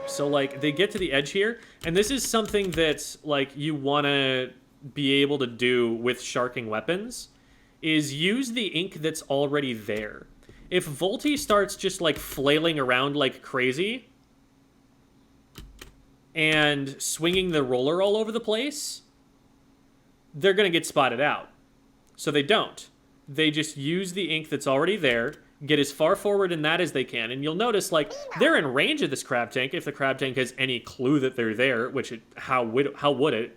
So, like, they get to the edge here, and this is something that, like, you want to be able to do with sharking weapons, is use the ink that's already there. If Volty starts just, like, flailing around like crazy and swinging the roller all over the place, they're going to get spotted out. So they don't. They just use the ink that's already there, get as far forward in that as they can, and you'll notice, like, they're in range of this crab tank if the crab tank has any clue that they're there, which how would it?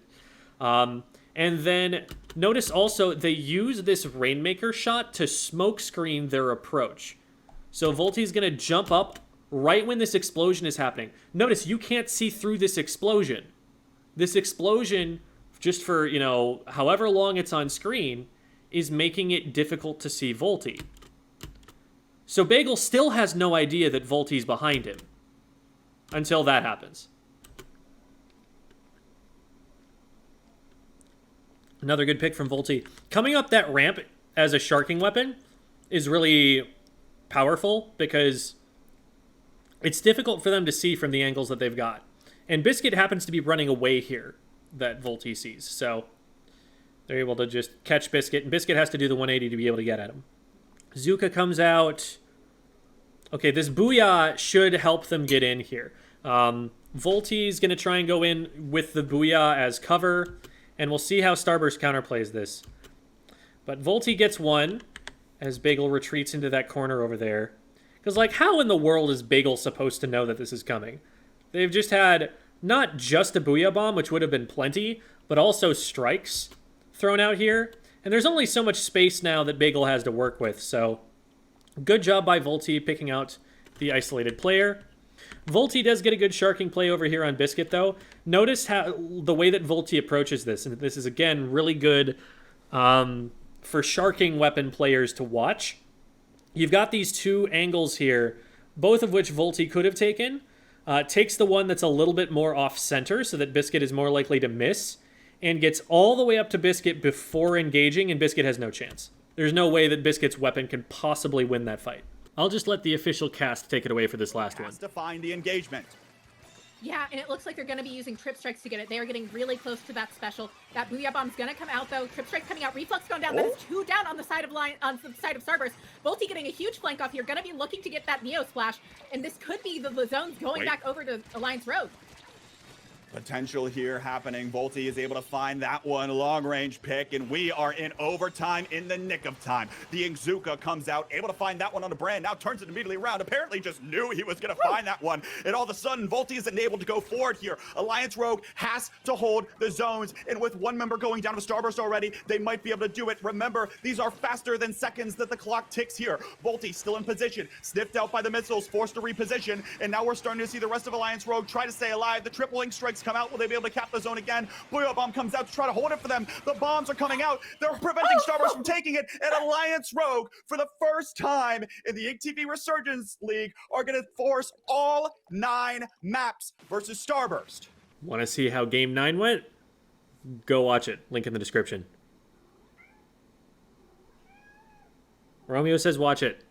And then notice also they use this Rainmaker shot to smoke screen their approach. So Volty's going to jump up right when this explosion is happening. Notice you can't see through this explosion. This explosion, just for, you know, however long it's on screen, is making it difficult to see Volty. So Bagel still has no idea that Volty's behind him until that happens. Another good pick from Volty. Coming up that ramp as a sharking weapon is really powerful because it's difficult for them to see from the angles that they've got. And Biscuit happens to be running away here that Volty sees. So they're able to just catch Biscuit, and Biscuit has to do the 180 to be able to get at him. Zuka comes out. Okay, this Booyah should help them get in here. Volty's going to try and go in with the Booyah as cover, and we'll see how Starburst counterplays this. But Volty gets one as Bagel retreats into that corner over there. Because, like, how in the world is Bagel supposed to know that this is coming? They've just had not just a Booyah Bomb, which would have been plenty, but also strikes thrown out here. And there's only so much space now that Bagel has to work with, so good job by Volty picking out the isolated player. Volty does get a good sharking play over here on Biscuit, though. Notice how the way that Volty approaches this, and this is, again, really good for sharking weapon players to watch. You've got these two angles here, both of which Volty could have taken. Takes the one that's a little bit more off-center so that Biscuit is more likely to miss, and gets all the way up to Biscuit before engaging, and Biscuit has no chance. There's no way that Biscuit's weapon can possibly win that fight. I'll just let the official cast take it away for this last one. Has to find the engagement. Yeah, and it looks like they're going to be using Trip Strikes to get it. They are getting really close to that special. That Booyah Bomb's going to come out, though. Trip Strike coming out. Reflex going down. That is 2 down on the side of Starburst. Volty getting a huge flank off here. Going to be looking to get that Neo Splash. And this could be the zones going back over to Alliance Road. Potential here happening. Volty is able to find that one long-range pick, and we are in overtime in the nick of time. The Ingzuka comes out, able to find that one on the brand, now turns it immediately around. Apparently just knew he was going to find that one, and all of a sudden, Volty isn't able to go forward here. Alliance Rogue has to hold the zones, and with one member going down to Starburst already, they might be able to do it. Remember, these are faster than seconds that the clock ticks here. Volty still in position, sniffed out by the missiles, forced to reposition, and now we're starting to see the rest of Alliance Rogue try to stay alive. The triple link strikes come out. Will they be able to cap the zone again? Booyah Bomb comes out to try to hold it for them. The bombs are coming out. They're preventing Starburst from taking it. And Alliance Rogue, for the first time in the Ink TV Resurgence League, are going to force all 9 maps versus Starburst. Want to see how Game 9 went? Go watch it. Link in the description. Romeo says watch it.